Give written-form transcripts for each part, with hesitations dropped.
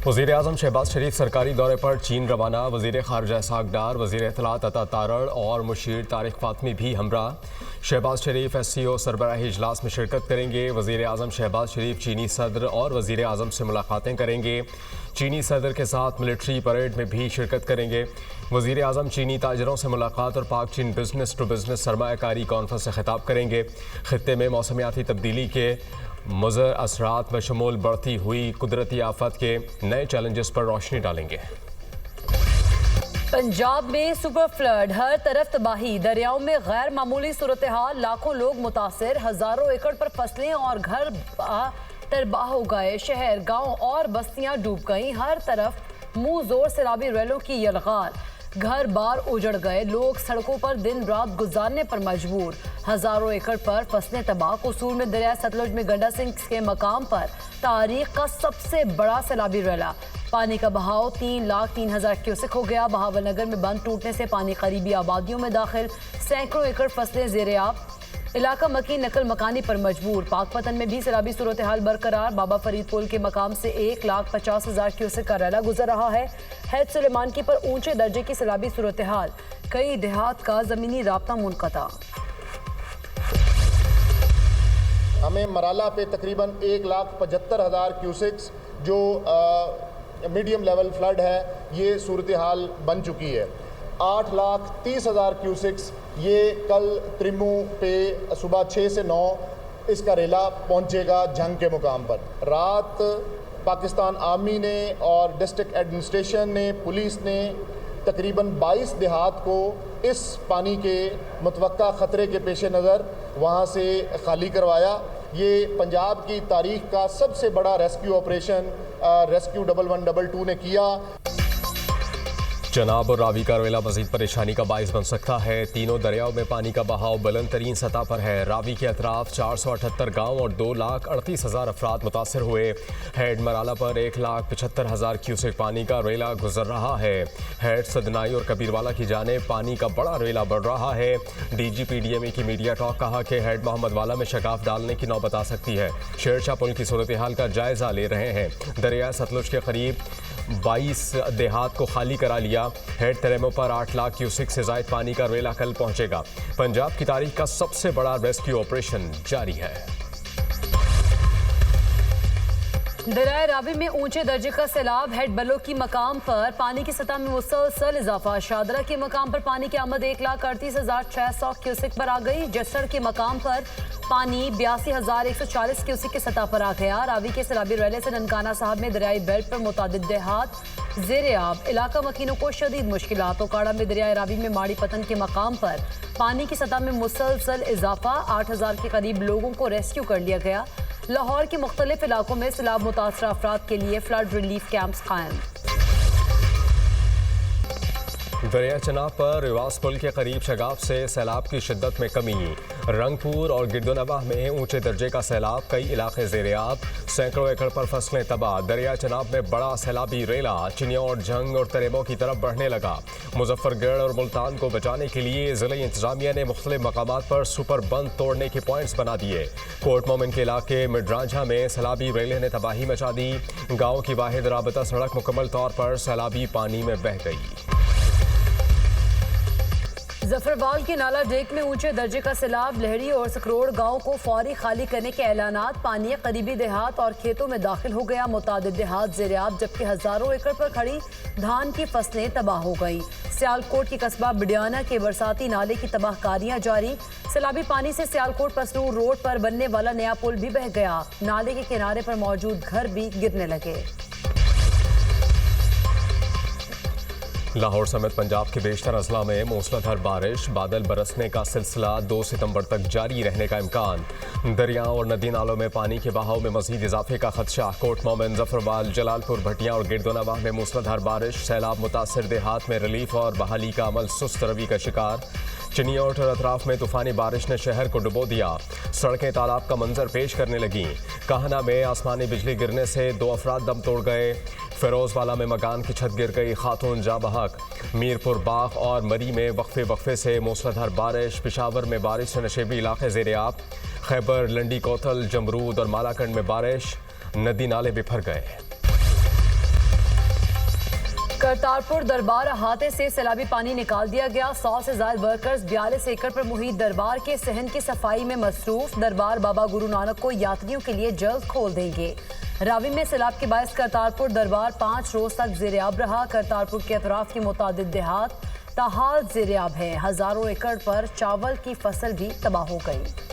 वज़ीर आज़म शहबाज शरीफ सरकारी दौरे पर चीन रवाना। वज़ीर ख़ारजा इसहाक़ डार, वज़ीर इत्तलात अता तारड़ और मुशीर तारिक फ़ातमी भी हमरा। शहबाज शरीफ SCO सरबराही इजलास में शिरकत करेंगे। वज़ीर आज़म शहबाज शरीफ चीनी सदर और वज़ीर आज़म से मुलाकातें करेंगे। चीनी सदर के साथ मिलिट्री परेड में भी शिरकत करेंगे। वज़ीर आज़म चीनी ताजरों से मुलाकात और पाक चीन बिजनेस टू बिजनेस सरमायाकारी कॉन्फ्रेंस से खिताब करेंगे। खित्ते में मौसमियाती तब्दीली के मुज़र असरात बशमूल बढ़ती हुई कुदरती आफत के नए चैलेंजेस पर रोशनी डालेंगे। पंजाब में सुपर फ्लड, हर तरफ तबाही, दरियाओं में गैर मामूली सूरत हाल, लाखों लोग मुतासिर, हजारों एकड़ पर फसलें और घर तबाह हो गए। शहर, गांव और बस्तियां डूब गईं। हर तरफ मुंह जोर सैलाबी रैलों की यलगार, घर बार उजड़ गए। लोग सड़कों पर दिन रात गुजारने पर मजबूर। हजारों एकड़ पर फसलें तबाह। कसूर में दरिया सतलुज में गंडा सिंह के मकाम पर तारीख का सबसे बड़ा सैलाबी रैला। पानी का बहाव 3,03,000 क्यूसेक हो गया। बहावल नगर में बंद टूटने से पानी करीबी आबादियों में दाखिल। सैकड़ों एकड़ फसलें ज़ेर-ए-आब। इलाका मकी नकल मकानी पर मजबूर। पाकपतन में भी सैलाबी सूरत हाल बरकरार। बाबा फरीद पुल के मकाम से 1,50,000 क्यूसेक का रैला गुजर रहा है। हैद सुलेमानकी पर ऊंचे दर्जे की सैलाबी सूरत हाल। कई देहात का जमीनी राब्ता मुनक़ता। हमें मराला पे तकरीबन 1,75,000 क्यूसेक्स जो मीडियम लेवल फ्लड है ये सूरत हाल बन चुकी है। 8,30,000 क्यूसेक्स ये कल त्रिमू पे सुबह 6 से 9 इसका रेला पहुंचेगा जंग के मुकाम पर। रात पाकिस्तान आर्मी ने और डिस्ट्रिक्ट एडमिनिस्ट्रेशन ने, पुलिस ने तकरीबन 22 देहात को इस पानी के मुतवक्का ख़तरे के पेश नज़र वहाँ से खाली करवाया। ये पंजाब की तारीख का सबसे बड़ा रेस्क्यू ऑपरेशन रेस्क्यू 1112 ने किया। चनाब और रावी का रेला मजीद परेशानी का बाइस बन सकता है। तीनों दरियाओं में पानी का बहाव बुलंद तरीन सतह पर है। रावी के अतराफ 478 गाँव और 2,38,000 अफराद मुतासर हुए। हेड मराला पर 1,75,000 क्यूसेक पानी का रेला गुजर रहा है। हेड सदनाई और कबीरवाला की जानिब पानी का बड़ा रेला बढ़ रहा है। DGPDMA की मीडिया टॉक कहा कि हेड मोहम्मद वाला में शगाफ डालने की नौबत आ सकती है। शेरशाह पुल की सूरत हाल का जायजा ले रहे हैं। दरिया सतलुज के करीब 22 देहात को खाली करा लिया। हेड तरेमो पर 8 लाख क्यूसेक से जायद पानी का रेला कल पहुंचेगा। पंजाब की तारीख का सबसे बड़ा रेस्क्यू ऑपरेशन जारी है। दरिया रावी में ऊंचे दर्जे का सैलाब। हेड बलो की मकाम पर पानी की सतह में मुसलसल इजाफा। शादरा के मकाम पर पानी की आमद 1,38,600 क्यूसेक पर आ गई। जसर के मकाम पर पानी 82,140 क्यूसेक की सतह पर आ गया। रावी के सैलाबी रैले से ननकाना साहब में दरियाई बेल्ट पर मुतादिद देहात ज़ेर-ए-आब। इलाका मकीनों को शदीद मुश्किलात। ओकाड़ा में दरिया रावी में माड़ी पतन के मकाम पर पानी की सतह में मुसलसल इजाफा। 8,000 के करीब लोगों को रेस्क्यू कर लिया गया। लाहौर के मुख्तलिफ इलाकों में सैलाब मुतासरा अफराद के लिए फ्लड रिलीफ कैंप्स कायम। दरिया चनाब पर रिवास पुल के करीब शगाफ से सैलाब की शिद्दत में कमी। रंगपुर और गिरदोनवाह में ऊंचे दर्जे का सैलाब। कई इलाके ज़ेर-ए-आब। सैकड़ों एकड़ पर फसलें तबाह। दरिया चनाब में बड़ा सैलाबी रेला चिनियोट, जंग और तरेबों की तरफ बढ़ने लगा। मुजफ्फरगढ़ और मुल्तान को बचाने के लिए ज़िला इंतजामिया ने मुख्तलिफ मकामात पर सुपर बंद तोड़ने के पॉइंट्स बना दिए। कोट मोमिन के इलाके मिडरांझा में सैलाबी रेले ने तबाही मचा दी। गाँव की वाहिद राबता सड़क मुकम्मल तौर पर सैलाबी पानी में बह गई। जफरवाल के नाला डेक में ऊंचे दर्जे का सैलाब। लहरी और सकरोड़ गांव को फौरी खाली करने के ऐलानात। पानी करीबी देहात और खेतों में दाखिल हो गया। मुतादिद देहात ज़ेर-ए-आब, जबकि हजारों एकड़ पर खड़ी धान की फसलें तबाह हो गई। सियालकोट की कस्बा बिडियाना के बरसाती नाले की तबाहकारियां जारी। सैलाबी पानी से सियालकोट पसरूर रोड पर बनने वाला नया पुल भी बह गया। नाले के किनारे पर मौजूद घर भी गिरने लगे। लाहौर समेत पंजाब के बेशतर अजला में मूसलाधार बारिश। बादल बरसने का सिलसिला 2 सितंबर तक जारी रहने का इम्कान। दरियाओं और नदी नालों में पानी के बहाव में मजीद इजाफे का खदशा। कोट मोमिन, जफरवाल, जलालपुर, भटिया और गिरदोनवाह में मूसलाधार बारिश। सैलाब मुतासिर देहात में रिलीफ और बहाली का अमल सुस्त रवि का शिकार। चिनियोट और अतराफ में तूफानी बारिश ने शहर को डुबो दिया। सड़कें तालाब का मंजर पेश करने लगीं। काहना में आसमानी बिजली गिरने से 2 अफराद दम तोड़ गए। फिरोजवाला में मकान की छत गिर गई, खातून जा बहक। मीरपुर बाग और मरी में वक्फे से मूसलाधार बारिश। पिशावर में बारिश से नशेबी इलाके ज़ेर-ए-आब। खैबर, लंडी कोतल, जमरूद और मालाकंड में बारिश। नदी नाले बिफर गए। करतारपुर दरबार अहाते से सैलाबी पानी निकाल दिया गया। 100 से ज्यादा वर्कर्स 42 एकड़ पर मुहित दरबार के सहन की सफाई में मसरूफ। दरबार बाबा गुरु नानक को यात्रियों के लिए जल्द खोल देंगे। रावी में सैलाब के बायस करतारपुर दरबार 5 रोज तक ज़ेर-ए-आब रहा। करतारपुर के अतराफ की मुतादिद देहात ताहाल ज़ेर-ए-आब है। हजारों एकड़ पर चावल की फसल भी तबाह हो गई।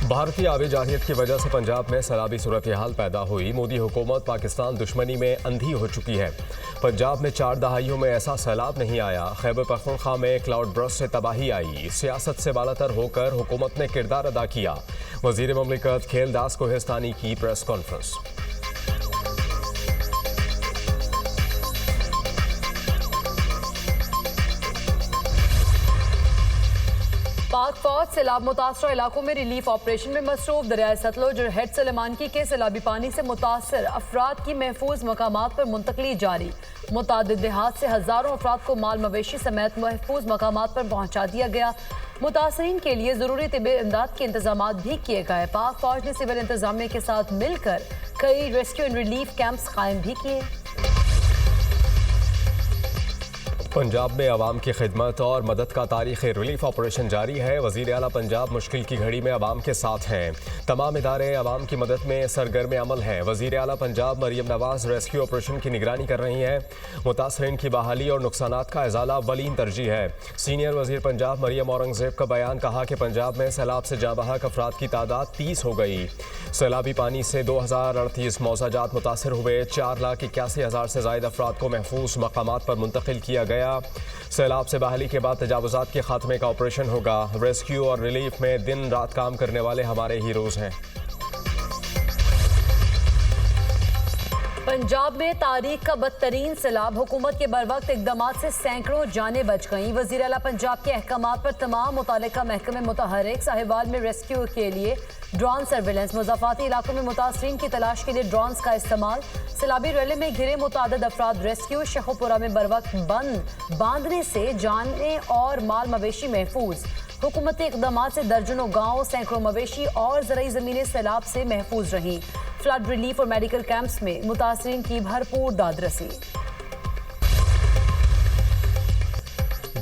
भारतीय आबी जाहिलियत की वजह से पंजाब में सैलाबी सूरत हाल पैदा हुई। मोदी हुकूमत पाकिस्तान दुश्मनी में अंधी हो चुकी है। पंजाब में 4 दहाइयों में ऐसा सैलाब नहीं आया। खैबर पख्तूनख्वा में क्लाउड बर्स्ट से तबाही आई। सियासत से बालातर होकर हुकूमत ने किरदार अदा किया। वजीर ममलिकत खेलदास कोहिस्तानी की प्रेस कॉन्फ्रेंस। पाक फौज सैलाब मुतासर इलाकों में रिलीफ ऑपरेशन में मसरूफ। दरियाए सतलुज और हेड सलेमानकी के सैलाबी पानी से मुतासर अफराद की महफूज मकामात पर मुंतकली जारी। मुतादिद देहात से हजारों अफराद को माल मवेशी समेत महफूज मकामात पर पहुंचा दिया गया। मुतासरीन के लिए जरूरी तिब्बी इमदाद के इंतजाम भी किए गए। पाक फौज ने सिविल इंतजामिया के साथ मिलकर कई रेस्क्यू एंड रिलीफ कैंप्स कायम भी किए। पंजाब में अवाम की खिदमत और मदद का तारीख़ी रिलीफ ऑपरेशन जारी है। वज़ीर आला पंजाब मुश्किल की घड़ी में अवाम के साथ हैं। तमाम इदारे अवाम की मदद में सरगर्म अमल हैं। वज़ीर आला पंजाब मरियम नवाज़ रेस्क्यू ऑपरेशन की निगरानी कर रही हैं। मुतासरीन की बहाली और नुकसानात का इजाला अव्वलीन तरजीह है। सीनियर वज़ीर पंजाब मरियम औरंगज़ेब का बयान, कहा कि पंजाब में सैलाब से जाँ बहक अफराद की तादाद 30 हो गई। सैलाबी पानी से 2038 मौज़ाजात मुतासर हुए। 4,81,000 से ज़ायद अफराद को महफूज मकामात पर मुंतकिल किया गया। सैलाब से बहाली के बाद तजावुजात के खात्मे का ऑपरेशन होगा। रेस्क्यू और रिलीफ में दिन रात काम करने वाले हमारे हीरोज हैं। पंजाब में तारीख का बदतरीन सैलाब। हुकूमत के बरवक्त इकदाम से सैकड़ों जानें बच गईं। वज़ीर आला पंजाब के अहकामात पर तमाम मुतालिका महकमे मुतहरिक। साहिवाल में रेस्क्यू के लिए ड्रोन सर्विलेंस। मुज़ाफ़ाती इलाकों में मुतासरीन की तलाश के लिए ड्रोन्स का इस्तेमाल। सैलाबी रैले में घिरे मुतादिद अफराद रेस्क्यू। शेखुपुरा में बरवक्त बांधने से जाने और माल मवेशी महफूज। हुकूमती इकदाम से दर्जनों गाँव, सैकड़ों मवेशी और ज़रई ज़मीनें सैलाब से महफूज रहीं। फ्लड रिलीफ और मेडिकल कैंप्स में मुतासरीन की भरपूर दादरसी।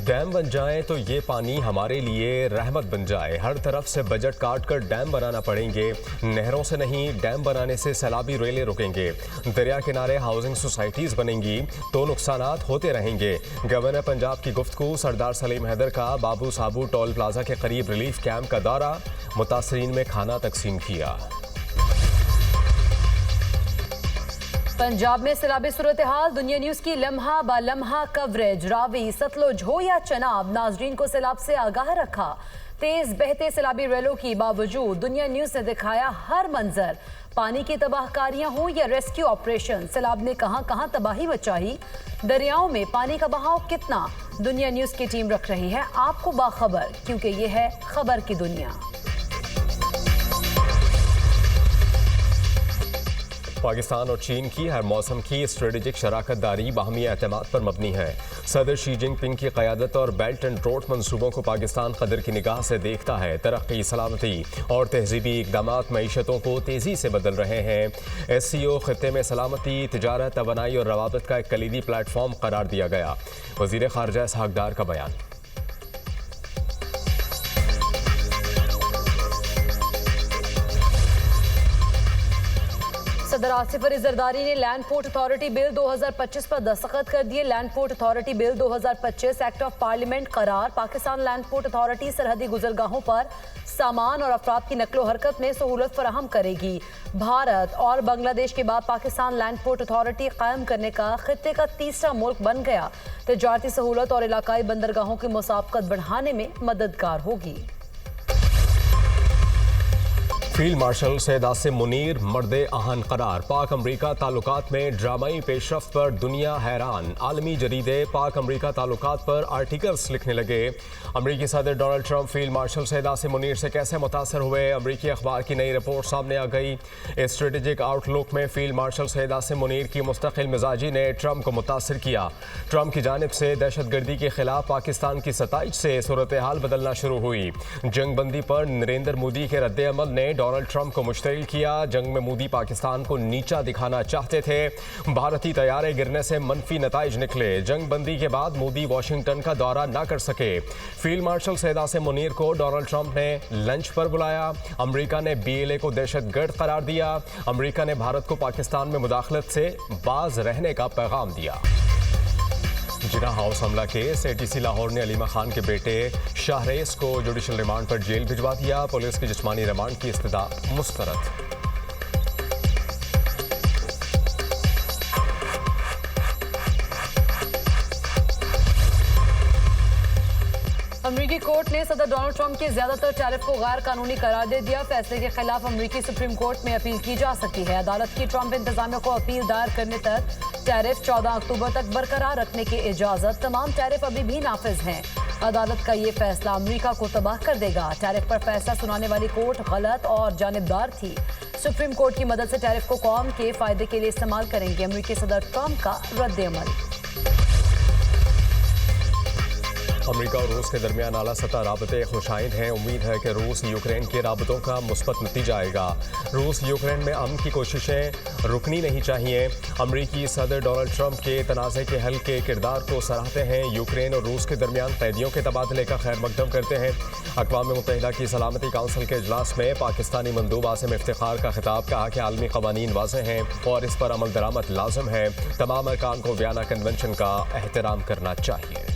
डैम बन जाए तो ये पानी हमारे लिए रहमत बन जाए। हर तरफ से बजट काट कर डैम बनाना पड़ेंगे। नहरों से नहीं, डैम बनाने से सैलाबी रेले रुकेंगे। दरिया किनारे हाउसिंग सोसाइटीज़ बनेंगी तो नुकसानात होते रहेंगे। गवर्नर पंजाब की गुफ्तगू। सरदार सलीम हैदर का बाबू साबू टोल प्लाजा के करीब रिलीफ कैंप का दौरा। मुतासरीन में खाना तकसीम किया। पंजाब में सैलाबी सूरत हाल। दुनिया न्यूज की लम्हा ब लम्हा कवरेज। रावी, सतलुज हो या चनाब, नाजरीन को सैलाब से आगाह रखा। तेज बहते सैलाबी रेलों की बावजूद दुनिया न्यूज ने दिखाया हर मंजर। पानी की तबाहकारियां हो या रेस्क्यू ऑपरेशन, सैलाब ने कहां कहां तबाही मचाई। दरियाओं में पानी का बहाव कितना, दुनिया न्यूज की टीम रख रही है आपको बाखबर, क्योंकि ये है खबर की दुनिया। पाकिस्तान और चीन की हर मौसम की स्ट्रेटेजिक शराकत दारी बाहमी एतमाद पर मबनी है। सदर शी जिनपिंग की क़यादत और बेल्ट एंड रोड मंसूबों को पाकिस्तान कदर की निगाह से देखता है। तरक्की, सलामती और तहजीबी इक़दामात मईशतों को तेज़ी से बदल रहे हैं। SCO खित्ते में सलामती, तिजारत, तवानाई और रवाबत का एक कलीदी प्लेटफॉर्म करार दिया गया। वज़ीर ख़ारजा इसहाक़ डार का बयान। सदर आसिफ अली जरदारी ने लैंड पोर्ट अथॉरिटी बिल 2025 पर दस्तखत कर दिए। Land port authority bill 2025 act of parliament करार पाकिस्तान लैंड पोर्ट अथॉरिटी सरहदी गुजरगाहों पर सामान और अफराद की नकलो हरकत में सहूलत फराहम करेगी। भारत और बांग्लादेश के बाद पाकिस्तान लैंड पोर्ट अथॉरिटी कायम करने का खित्ते का तीसरा मुल्क बन गया। तिजारती सहूलत और इलाकाई बंदरगाहों की मुसाफकत बढ़ाने में मददगार होगी। फील्ड मार्शल सैयद आसिम मुनीर मर्दे आहन करार। पाक अमरीका ताल्लुकात में ड्रामाई पेशरफ्त पर दुनिया हैरान। आलमी जरीदे पाक अमरीका ताल्लुकात पर आर्टिकल्स लिखने लगे। अमरीकी सदर Donald Trump field marshal Syed Asim Munir से कैसे मुतासर हुए, अमरीकी अखबार की नई रिपोर्ट सामने आ गई। स्ट्रेटेजिक आउटलुक में फील्ड मार्शल सैयद आसिम मुनीर की मुस्तकिल मिजाजी ने ट्रंप को मुतासर किया। ट्रंप की जानिब से दहशतगर्दी के खिलाफ पाकिस्तान की सताइश से सूरत हाल बदलना शुरू हुई। जंगबंदी पर नरेंद्र मोदी के रद्द अमल ने डोनाल्ड ट्रंप को मुश्तइल किया। जंग में मोदी पाकिस्तान को नीचा दिखाना चाहते थे। भारतीय तैयारे गिरने से मनफी नताइज निकले। जंग बंदी के बाद मोदी वाशिंगटन का दौरा न कर सके। फील्ड मार्शल सैयद आसिम मुनीर को डोनाल्ड ट्रंप ने लंच पर बुलाया। अमेरिका ने BLA को दहशतगर्द करार दिया। अमेरिका ने भारत को पाकिस्तान में मुदाखलत से बाज रहने का पैगाम दिया। जिना हाउस हमला केस ATC लाहौर ने अलीमा खान के बेटे शाहरेस को जुडिशल रिमांड पर जेल भिजवा दिया। पुलिस की जिस्मानी रिमांड की इस्तदा मुस्तरद। अमेरिकी कोर्ट ने सदर डोनाल्ड ट्रंप के ज्यादातर टैरिफ को गैर कानूनी करार दे दिया। फैसले के खिलाफ अमेरिकी सुप्रीम कोर्ट में अपील की जा सकती है। अदालत की ट्रंप इंतजामिया को अपील दायर करने तक टैरिफ 14 अक्टूबर तक बरकरार रखने की इजाजत। तमाम टैरिफ अभी भी नाफिज हैं। अदालत का ये फैसला अमेरिका को तबाह कर देगा। टैरिफ पर फैसला सुनाने वाली कोर्ट गलत और जानिबदार थी। सुप्रीम कोर्ट की मदद से टैरिफ को कौम के फायदे के लिए इस्तेमाल करेंगे अमेरिकी सदर ट्रंप का रद्द-ए-अमल। अमेरिका और रूस के दरमियान आला सतह राबते खुशाइंद हैं। उम्मीद है कि रूस यूक्रेन के राबतों का मुस्बत नतीजा आएगा। रूस यूक्रेन में अमन की कोशिशें रुकनी नहीं चाहिए। अमेरिकी सदर डोनाल्ड ट्रंप के तनाज़े के हल के किरदार को सराहते हैं। यूक्रेन और रूस के दरमियान कैदियों के तबादले का खैर मकदम करते हैं। अक़वाम मुत्तहिदा की सलामती काउंसिल के इजलास में पाकिस्तानी मंदूब आसिम इफ्तिखार का खिताब। कहा कि आलमी क़वानीन वाज़ेह हैं और इस पर अमल दरामद लाज़िम है। तमाम अरकान को वियना कन्वेंशन का एहतराम करना चाहिए।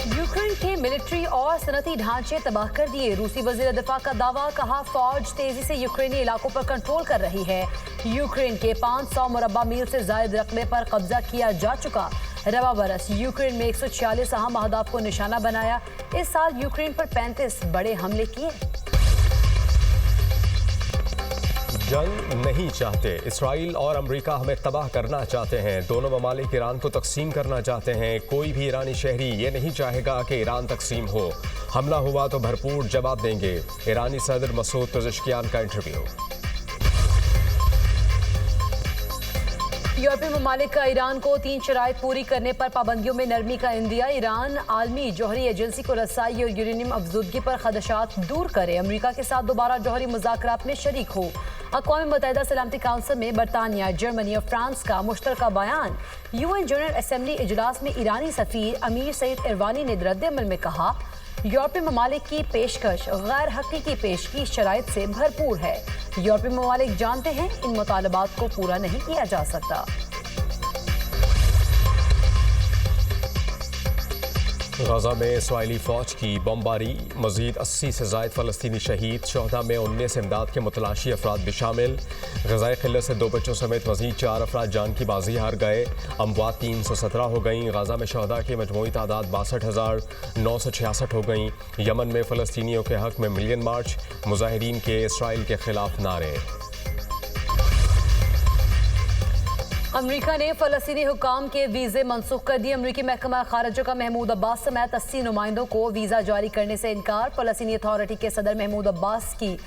यूक्रेन के मिलिट्री और सनती ढांचे तबाह कर दिए। रूसी वज़ीर दिफा का दावा। कहा फौज तेजी से यूक्रेनी इलाकों पर कंट्रोल कर रही है। यूक्रेन के 500 मुरब्बा मील से जायद रकबे पर कब्जा किया जा चुका। रवा बरस यूक्रेन में 146 अहम अहदाफ को निशाना बनाया। इस साल यूक्रेन पर 35 बड़े हमले किए। जंग नहीं चाहते। इसराइल और अमेरिका हमें तबाह करना चाहते हैं। दोनों ममालिक ईरान को तकसीम करना चाहते हैं। कोई भी ईरानी शहरी ये नहीं चाहेगा कि ईरान तकसीम हो। हमला हुआ तो भरपूर जवाब देंगे। ईरानी सदर मसूद पेज़ेश्कियान का इंटरव्यू। यूरोपीय ममालिक का ईरान को 3 शराइत पूरी करने पर पाबंदियों में नरमी का इंदिया। ईरान आलमी जौहरी एजेंसी को रसाई और यूरेनियम अफजूदगी पर खदशात दूर करे। अमेरिका के साथ दोबारा जौहरी मुज़ाकरात में शरीक हो। अक़वाम मुत्तहिदा सलामती काउंसिल में बरतानिया, जर्मनी और फ्रांस का मुश्तरका बयान। UN जनरल असम्बली इजलास में ईरानी सफ़ीर अमीर सईद इरवानी ने रद्द-ए-अमल में कहा यूरोपीय ममालिक की पेशकश गैर हकीकी पेशगी शराइत से भरपूर है। यूरोपीय ममालिक जानते हैं इन मुतालबात को पूरा नहीं किया जा सकता। गाजा में इसराइली फौज की बमबारी। मजीद 80 से ज़ायद फ़लस्तीनी शहीद। शोहदा में 19 इमदाद के मुतलाशी अफराद भी शामिल। ग़ज़ाई क़िल्लत से 2 बच्चों समेत मजीद 4 अफराद जान की बाजी हार गए। अमवात 317 हो गई। गाजा में शोहदा की मजमूई तादाद 62,966 हो गई। यमन में फ़लस्तीनियों के हक़ में मिलियन मार्च। मुजाहिरीन के इसराइल के खिलाफ नारे। अमेरिका ने फ़लस्तीनी हुकाम के वीज़े मनसूख कर दिए। अमेरिकी महकमा खारजा का महमूद अब्बास समेत 80 नुमाइंदों को वीज़ा जारी करने से इनकार। फ़लस्तीनी अथॉरिटी के सदर महमूद अब्बास की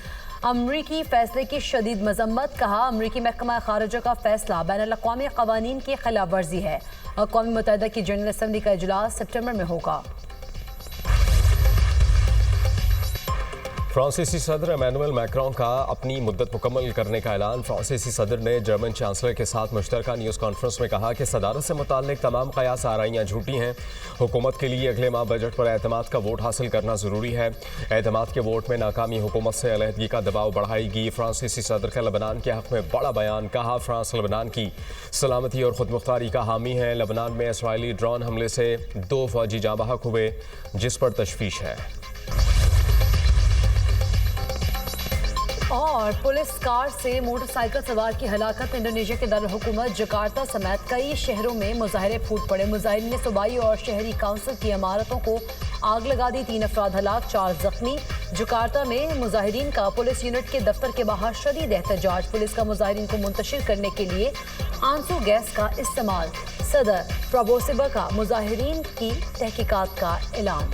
अमरीकी फैसले की शदीद मजम्मत। कहा अमरीकी महकमा खारजा का फैसला बैनुल-अक़वामी क़वानीन की खिलाफ वर्जी है। अक़वाम मुत्तहिदा की जनरल असम्बली का इजलास सितंबर में होगा। फ्रांसीसी सदर इमैनुअल मैक्रों का अपनी मुद्दत मुकम्मल करने का ऐलान। फ्रांसीसी सदर ने जर्मन चांसलर के साथ मुश्तरका न्यूज़ कॉन्फ्रेंस में कहा कि सदारत से मुताल्लिक तमाम क़यास आराइयाँ झूठी हैं। हुकूमत के लिए अगले माह बजट पर एतमाद का वोट हासिल करना ज़रूरी है। एतमाद के वोट में नाकामी हुकूमत से अलहदगी का दबाव बढ़ाएगी। फ्रांसीसी सदर का लबनान के हक़ में बड़ा बयान। कहा फ्रांस लबनान की सलामती और खुदमुख्तारी का हामी है। लबनान में इसराइली ड्रोन हमले से 2 फ़ौजी जाँ बहक हुए, जिस पर तशवीश है। और पुलिस कार से मोटरसाइकिल सवार की हलाकत। इंडोनेशिया के दारुल हुकूमत जकार्ता समेत कई शहरों में मुजाहरे फूट पड़े। मुजाहिरीन ने सूबाई और शहरी काउंसिल की इमारतों को आग लगा दी। 3 अफराद हलाक, 4 जख्मी। जकार्ता में मुजाहिरीन का पुलिस यूनिट के दफ्तर के बाहर शदीद एहतजाज। पुलिस का मुजाहिरीन को मुंतशिर करने के लिए आंसू गैस का इस्तेमाल। सदर प्रबोसिबा का मुजाहिरीन की तहकीकात का ऐलान।